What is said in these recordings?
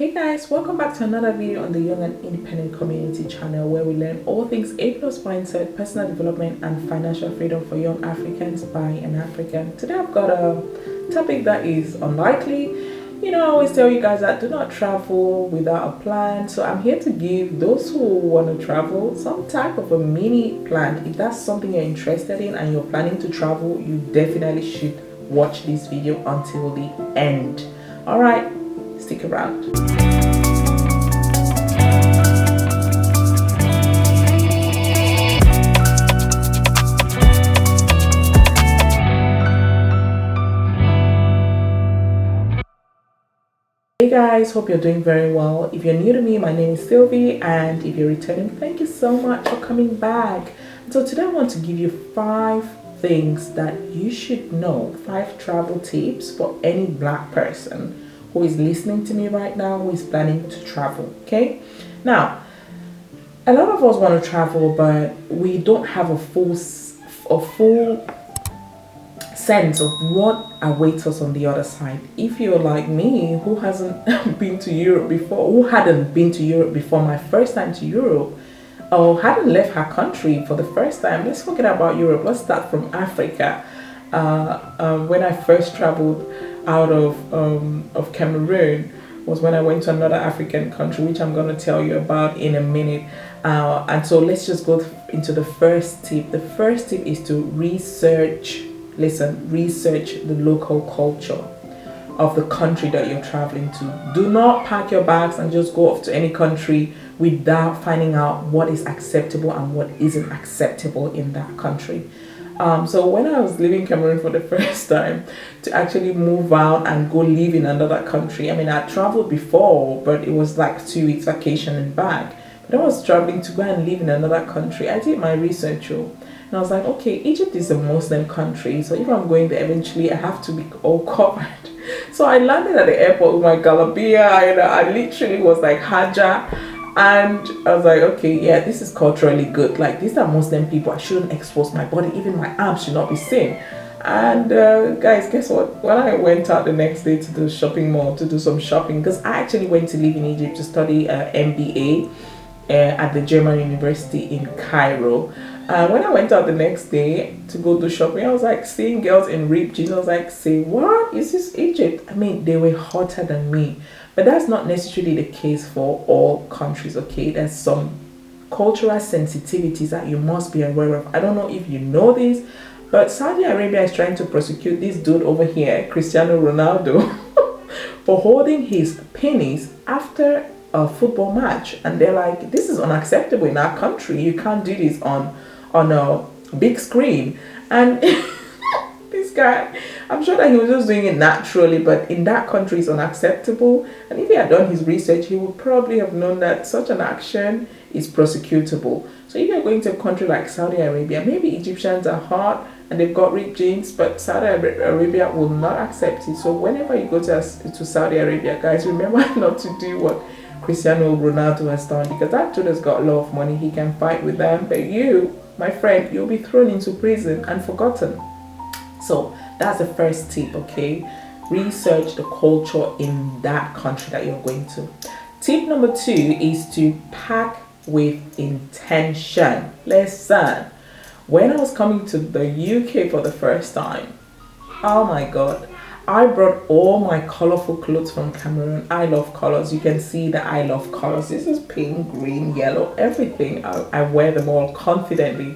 Hey guys, welcome back to another video on the Young and Independent Community channel where we learn all things A+ mindset, personal development and financial freedom for young Africans by an African. Today I've got a topic that is unlikely. I always tell you guys that do not travel without a plan. So I'm here to give those who want to travel some type of a mini plan. If that's something you're interested in and you're planning to travel, you definitely should watch this video until the end. Alright, stick around. Hey guys, hope you're doing very well. If you're new to me, my name is Sylvie, and if you're returning, thank you so much for coming back. So today I want to give you 5 things that you should know, 5 travel tips for any black person who is listening to me right now, who is planning to travel. Okay, now a lot of us want to travel, but we don't have a full sense of what awaits us on the other side. If you're like me, who hasn't been to Europe before, who hadn't been to Europe before, my first time to Europe, or hadn't left her country for the first time, let's forget about Europe. Let's start from Africa. When I first traveled out of Cameroon was when I went to another African country, which I'm going to tell you about in a minute. And so let's just go into the first tip. The first tip is to research the local culture of the country that you're traveling to. Do not pack your bags and just go off to any country without finding out what is acceptable and what isn't acceptable in that country. So when I was leaving Cameroon for the first time to actually move out and go live in another country, I mean, I traveled before, but it was like 2 weeks vacation and back. But I was traveling to go and live in another country. I did my research, and I was like, okay, Egypt is a Muslim country, so if I'm going there eventually, I have to be all covered. So I landed at the airport with my galabia. I literally was like Hajjah, and I was like, okay, yeah, this is culturally good. Like, these are Muslim people. I shouldn't expose my body. Even my arms should not be seen. And guys, guess what? When I went out the next day to the shopping mall to do some shopping, because I actually went to live in Egypt to study MBA at the German University in Cairo. When I went out the next day to go do shopping, I was like seeing girls in ripped jeans. I was like, say, what? Is this Egypt? I mean, they were hotter than me. But that's not necessarily the case for all countries, okay? There's some cultural sensitivities that you must be aware of. I don't know if you know this, but Saudi Arabia is trying to prosecute this dude over here, Cristiano Ronaldo, for holding his penis after a football match. And they're like, this is unacceptable in our country. You can't do this on a big screen. And this guy, I'm sure that he was just doing it naturally, but in that country it's unacceptable. And if he had done his research, he would probably have known that such an action is prosecutable. So if you're going to a country like Saudi Arabia, maybe Egyptians are hot and they've got ripped jeans, but Saudi Arabia will not accept it. So whenever you go to Saudi Arabia, guys, remember not to do what Cristiano Ronaldo has done, because that dude has got a lot of money. He can fight with them, but you, my friend, you'll be thrown into prison and forgotten. So that's the first tip, okay? Research the culture in that country that you're going to. Tip number 2 is to pack with intention. Listen, when I was coming to the UK for the first time, oh my god, I brought all my colorful clothes from Cameroon. I love colors. You can see that I love colors. This is pink, green, yellow, everything. I wear them all confidently.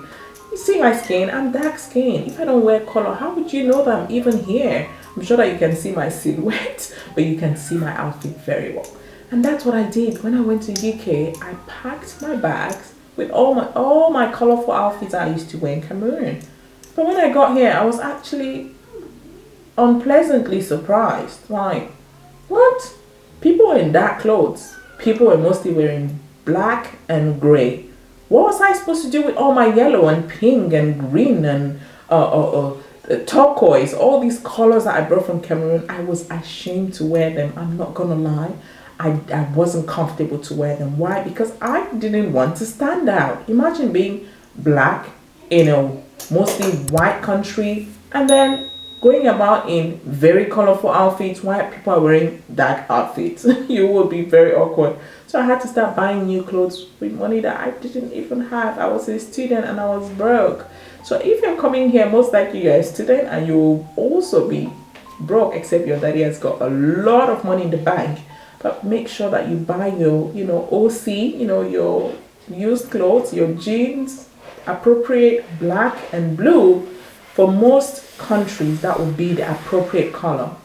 You see my skin? I'm dark skin. If I don't wear color, how would you know that I'm even here? I'm sure that you can see my silhouette, but you can see my outfit very well. And that's what I did when I went to UK. I packed my bags with all my colorful outfits I used to wear in Cameroon. But when I got here, I was actually unpleasantly surprised. Like, what? People were in dark clothes. People were mostly wearing black and gray. What was I supposed to do with all my yellow and pink and green and turquoise, all these colors that I brought from Cameroon? I was ashamed to wear them. I'm not gonna lie. I wasn't comfortable to wear them. Why? Because I didn't want to stand out. Imagine being black in a mostly white country and then going about in very colorful outfits while people are wearing dark outfits. You will be very awkward. So I had to start buying new clothes with money that I didn't even have. I was a student and I was broke. So if you're coming here, most likely you're a student and you'll also be broke, except your daddy has got a lot of money in the bank. But make sure that you buy your, OC, your used clothes, your jeans, appropriate black and blue. For most countries, that would be the appropriate color.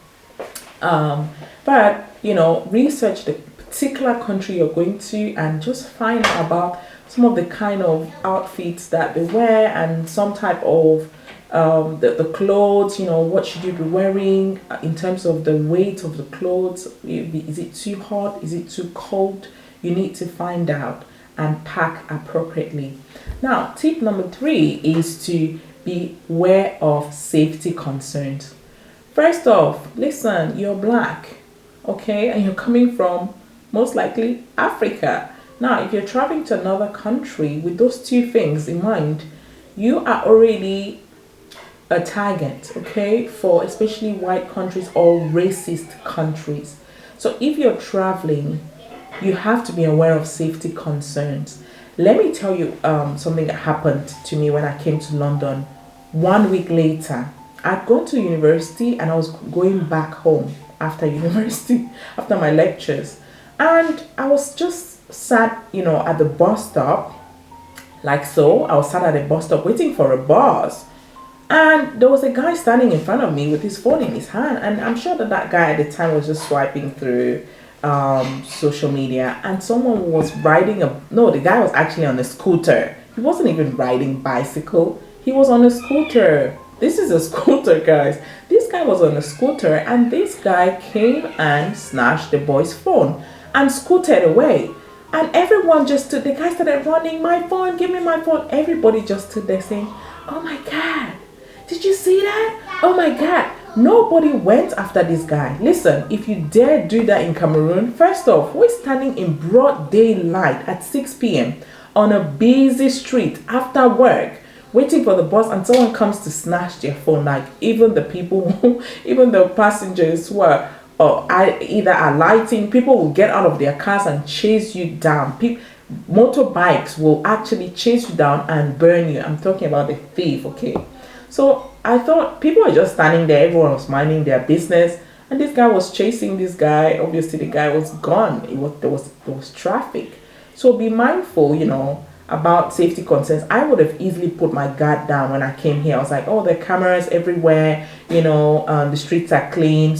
But research the particular country you're going to and just find out about some of the kind of outfits that they wear and some type of the clothes. What should you be wearing in terms of the weight of the clothes? Is it too hot? Is it too cold? You need to find out and pack appropriately. Now, tip number 3 is to be aware of safety concerns. First off, listen, you're black, okay, and you're coming from most likely Africa. Now, if you're traveling to another country with those 2 things in mind, you are already a target, okay, for especially white countries or racist countries. So if you're traveling, you have to be aware of safety concerns. Let me tell you something that happened to me when I came to London. 1 week later, I'd gone to university and I was going back home after university, after my lectures. And I was just sat, at the bus stop, like so. I was sat at the bus stop waiting for a bus. And there was a guy standing in front of me with his phone in his hand. And I'm sure that guy at the time was just swiping through social media. And someone was riding the guy was actually on a scooter. He wasn't even riding bicycle. He was on a scooter. This is a scooter, guys. This guy was on a scooter and this guy came and snatched the boy's phone and scooted away. And everyone just stood, the guy started running, my phone, give me my phone. Everybody just stood there saying, oh my God, did you see that? Oh my God. Nobody went after this guy. Listen, if you dare do that in Cameroon, first off, we're standing in broad daylight at 6 p.m. on a busy street after work, waiting for the bus, and someone comes to snatch their phone. Like even the people, even the passengers who are either alighting, people will get out of their cars and chase you down. Motorbikes will actually chase you down and burn you. I'm talking about the thief, okay? So I thought people were just standing there, everyone was minding their business, and this guy was chasing this guy. Obviously the guy was gone. There was traffic. So be mindful, about safety concerns. I would have easily put my guard down when I came here. I was like, oh, there are cameras everywhere, the streets are clean,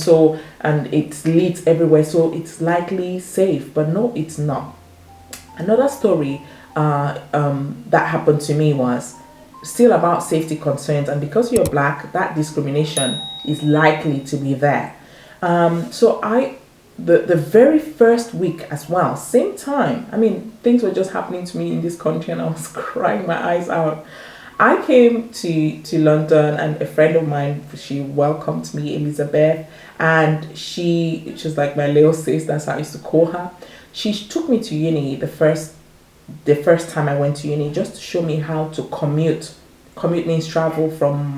and it's lit everywhere, so it's likely safe. But no, it's not. Another story that happened to me was still about safety concerns, and because you're black, that discrimination is likely to be there. The very first week as well, same time, things were just happening to me in this country and I was crying my eyes out. I came to London and a friend of mine, she welcomed me, Elizabeth, and she was like my little sis, that's how I used to call her. She took me to uni the first time I went to uni, just to show me how to commute. Commute means travel from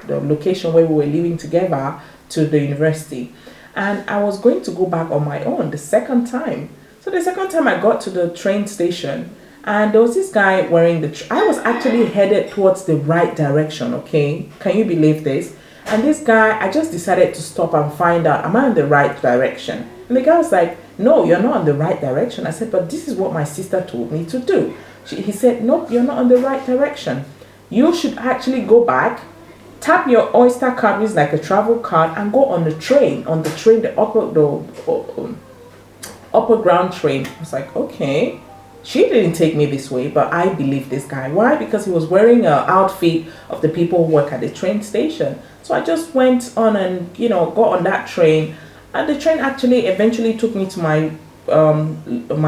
the location where we were living together to the university. And I was going to go back on my own the second time. So the second time I got to the train station and there was this guy wearing I was actually headed towards the right direction, okay? Can you believe this? And this guy, I just decided to stop and find out, am I in the right direction? And the guy was like, no, you're not in the right direction. I said, but this is what my sister told me to do. He said, nope, you're not in the right direction. You should actually go back, tap your Oyster card, which is like a travel card, and go on the train, the upper ground train. I was like, okay. She didn't take me this way, but I believe this guy. Why? Because he was wearing an outfit of the people who work at the train station. So I just went on and, got on that train. And the train actually eventually took me to my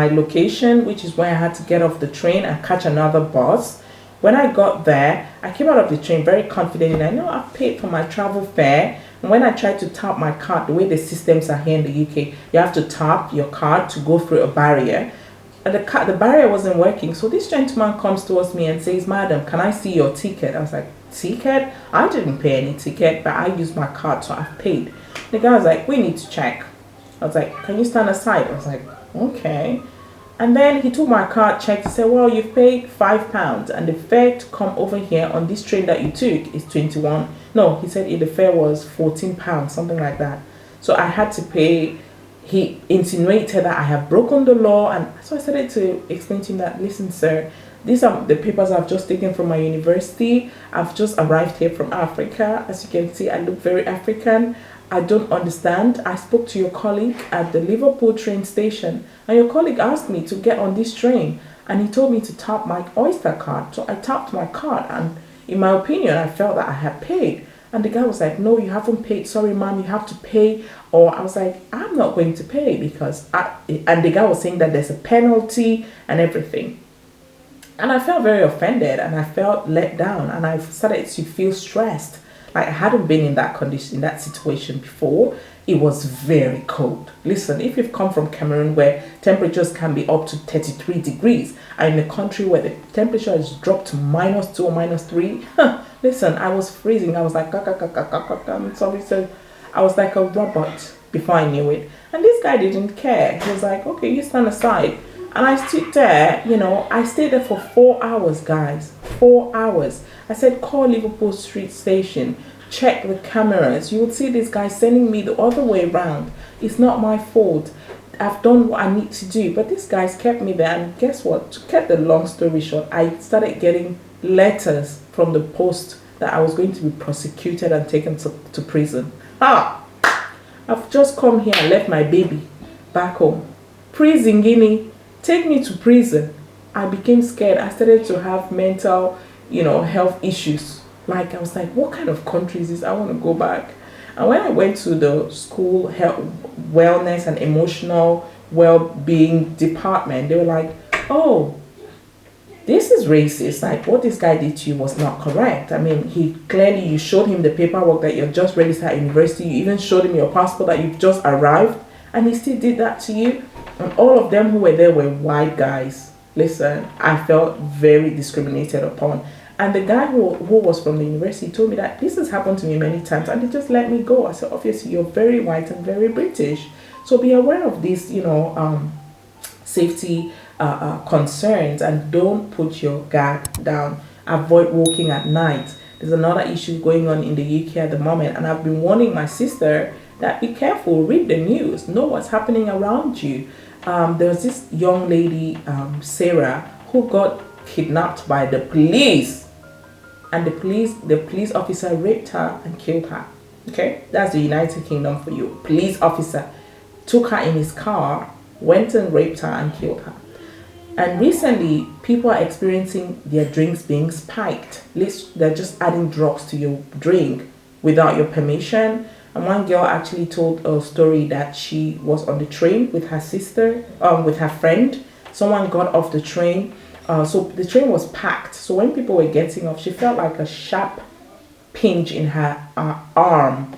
location, which is where I had to get off the train and catch another bus. When I got there, I came out of the train very confident, and I know I've paid for my travel fare. And when I tried to tap my card, the way the systems are here in the UK, you have to tap your card to go through a barrier. And the barrier wasn't working. So this gentleman comes towards me and says, madam, can I see your ticket? I was like, ticket. I didn't pay any ticket, but I used my card, so I've paid. The guy was like, we need to check. I was like, can you stand aside? I was like, okay. And then he took my card, checked, he said, well, you've paid £5 and the fare to come over here on this train that you took is 21. No, he said the fare was £14, something like that. So I had to pay. He insinuated that I have broken the law, and so I started to explain to him that, listen, sir, these are the papers I've just taken from my university. I've just arrived here from Africa. As you can see, I look very African. I don't understand. I spoke to your colleague at the Liverpool train station, and your colleague asked me to get on this train, and he told me to tap my Oyster card. So I tapped my card, and in my opinion, I felt that I had paid. And the guy was like, no, you haven't paid. Sorry, ma'am, you have to pay. Or I was like, I'm not going to pay because and the guy was saying that there's a penalty and everything. And I felt very offended, and I felt let down, and I started to feel stressed. Like I hadn't been in that condition, in that situation before. It was very cold. Listen, if you've come from Cameroon where temperatures can be up to 33 degrees, and in a country where the temperature has dropped to -2 or -3, listen, I was freezing. I was like, I'm sorry, sir. I was like a robot before I knew it. And this guy didn't care. He was like, okay, you stand aside. And I stood there, I stayed there for 4 hours, guys. 4 hours. I said, call Liverpool Street Station. Check the cameras. You will see this guy sending me the other way around. It's not my fault. I've done what I need to do. But these guys kept me there. And guess what? To cut the long story short, I started getting letters from the post that I was going to be prosecuted and taken to prison. I've just come here and left my baby back home. Prison, Guinea. Take me to prison. I became scared. I started to have mental, health issues. Like I was like, what kind of country is this? I want to go back. And when I went to the school health, wellness and emotional well-being department, they were like, oh, this is racist. Like what this guy did to you was not correct. I mean, you showed him the paperwork that you're just registered at university. You even showed him your passport that you've just arrived, and he still did that to you. And all of them who were there were white guys. Listen, I felt very discriminated upon. And the guy who was from the university told me that this has happened to me many times, and they just let me go. I said, obviously, you're very white and very British. So be aware of these, safety concerns, and don't put your guard down. Avoid walking at night. There's another issue going on in the UK at the moment, and I've been warning my sister that be careful, read the news, know what's happening around you. There was this young lady, Sarah, who got kidnapped by the police, and the police officer raped her and killed her. Okay, that's the United Kingdom for you. Police officer took her in his car, went and raped her and killed her. And recently, people are experiencing their drinks being spiked. They're just adding drugs to your drink without your permission. And one girl actually told a story that she was on the train with her sister, with her friend. Someone got off the train. So the train was packed. So when people were getting off, she felt like a sharp pinch in her arm.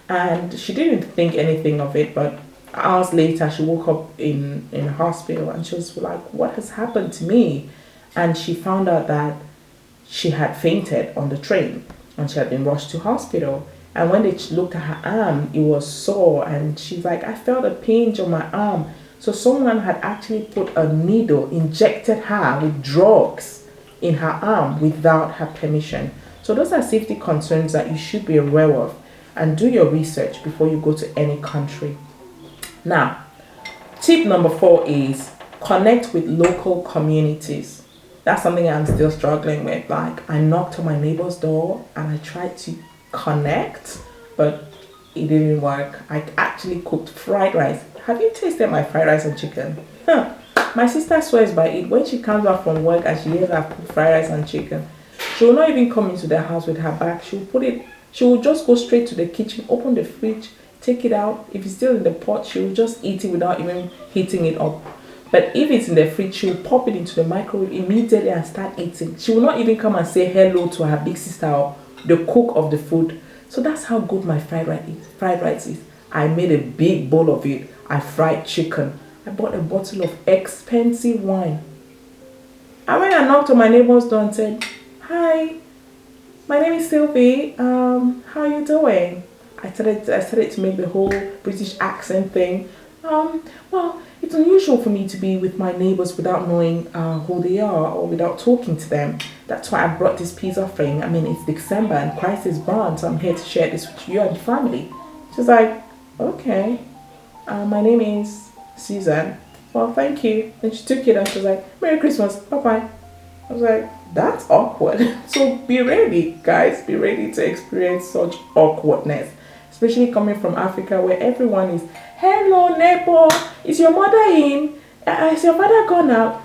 And she didn't think anything of it. But hours later, she woke up in a hospital, and she was like, what has happened to me? And she found out that she had fainted on the train, and she had been rushed to hospital. And when they looked at her arm, it was sore, and she's like, I felt a pinch on my arm. So someone had actually put a needle, injected her with drugs in her arm without her permission. So those are safety concerns that you should be aware of, and do your research before you go to any country. Now, tip number 4 is connect with local communities. That's something I'm still struggling with. Like, I knocked on my neighbor's door and I tried to connect, but it didn't work. I actually cooked fried rice. Have you tasted my fried rice and chicken? My sister swears by it. When she comes back from work and she hears I've cooked fried rice and chicken, she will not even come into the house with her bag. She will just go straight to the kitchen, open the fridge, take it out. If it's still in the pot, she will just eat it without even heating it up. But if it's in the fridge, she will pop it into the microwave immediately and start eating. She will not even come and say hello to her big sister or the cook of the food. So that's how good my fried rice is. I made a big bowl of it. I fried chicken. I bought a bottle of expensive wine. And when I knocked on my neighbor's door and said, hi, my name is Sylvie. How are you doing? I started to make the whole British accent thing. Well, it's unusual for me to be with my neighbors without knowing who they are or without talking to them. That's why I brought this piece offering. I mean, it's December and Christ is born, so I'm here to share this with you and your family. She's like, okay, my name is Susan. Well, thank you. Then she took it and she was like, Merry Christmas, bye bye. I was like, that's awkward. So be ready, guys. Be ready to experience such awkwardness, especially coming from Africa where everyone is, hello, neighbor. Is your mother in? Is your father gone out?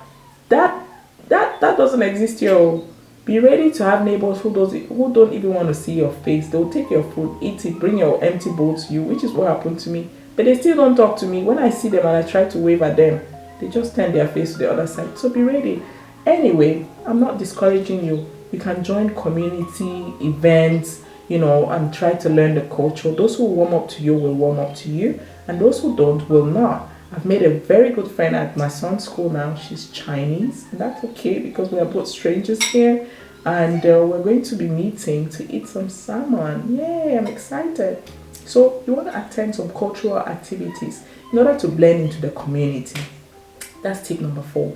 That doesn't exist here. Be ready to have neighbors who don't even want to see your face. They'll take your food, eat it, bring your empty bowl to you, which is what happened to me. But they still don't talk to me. When I see them and I try to wave at them, they just turn their face to the other side. So be ready. Anyway, I'm not discouraging you. You can join community events, and try to learn the culture. Those who warm up to you will warm up to you, and those who don't will not. I've made a very good friend at my son's school now. She's Chinese, and that's okay because we are both strangers here, and we're going to be meeting to eat some salmon. Yay, I'm excited. So you want to attend some cultural activities in order to blend into the community. That's tip number 4.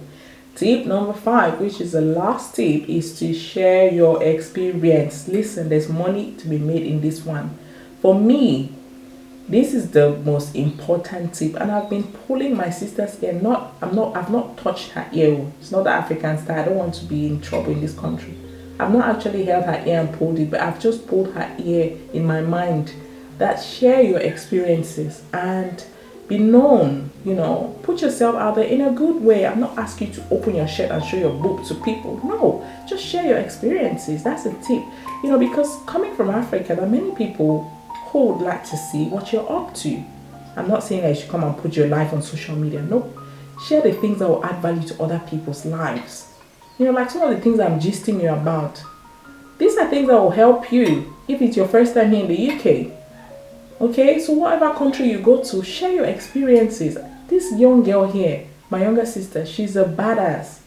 Tip number 5, which is the last tip, is to share your experience. Listen, there's money to be made in this one. For me, this is the most important tip, and I've been pulling my sister's ear. I've not touched her ear. It's not the African style. I don't want to be in trouble in this country. I've not actually held her ear and pulled it, but I've just pulled her ear in my mind. That share your experiences and be known, put yourself out there in a good way. I'm not asking you to open your shirt and show your boob to people. No, just share your experiences. That's a tip. Because coming from Africa, there are many people who would like to see what you're up to. I'm not saying that you should come and put your life on social media. No, share the things that will add value to other people's lives. Like some of the things I'm gisting you about. These are things that will help you if it's your first time here in the UK. Okay, so whatever country you go to, share your experiences. This young girl here, my younger sister, she's a badass.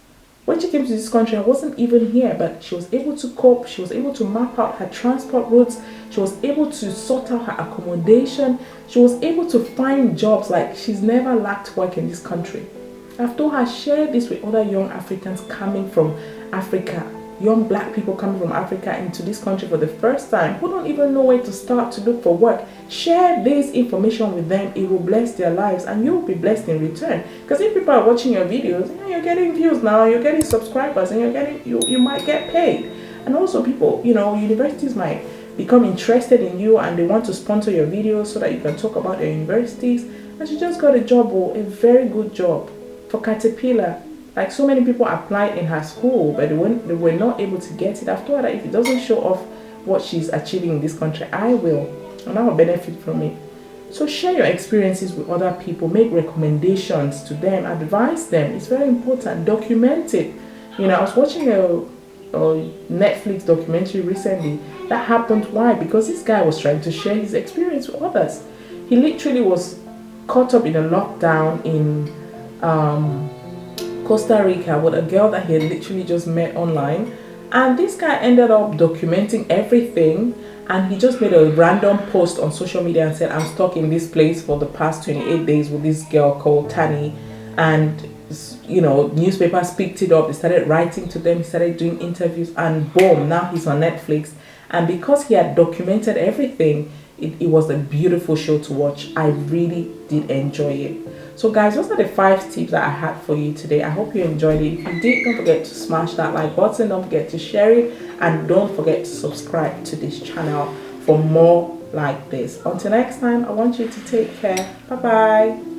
When she came to this country, I wasn't even here, but she was able to cope. She was able to map out her transport routes. She was able to sort out her accommodation. She was able to find jobs. Like, she's never lacked work in this country. I've told her, share this with other young Africans coming from Africa. Young black people coming from Africa into this country for the first time who don't even know where to start to look for work. Share this information with them. It will bless their lives and you'll be blessed in return. Because if people are watching your videos, you're getting views now, you're getting subscribers, and you might get paid. And also people, universities might become interested in you and they want to sponsor your videos so that you can talk about their universities. And she just got a job, a very good job for Caterpillar. Like, so many people applied in her school, but they were not able to get it. I've told her that if it doesn't show off what she's achieving in this country, I will, and I will benefit from it. So share your experiences with other people, make recommendations to them, advise them. It's very important. Document it. I was watching a Netflix documentary recently that happened. Why? Because this guy was trying to share his experience with others. He literally was caught up in a lockdown in Costa Rica with a girl that he had literally just met online, and this guy ended up documenting everything, and he just made a random post on social media and said, I'm stuck in this place for the past 28 days with this girl called Tani. And newspapers picked it up, they started writing to them, he started doing interviews, and boom, now he's on Netflix. And because he had documented everything, it was a beautiful show to watch. I really did enjoy it. So guys, those are the 5 tips that I had for you today. I hope you enjoyed it. If you did, don't forget to smash that like button, don't forget to share it, and don't forget to subscribe to this channel for more like this. Until next time, I want you to take care. Bye bye.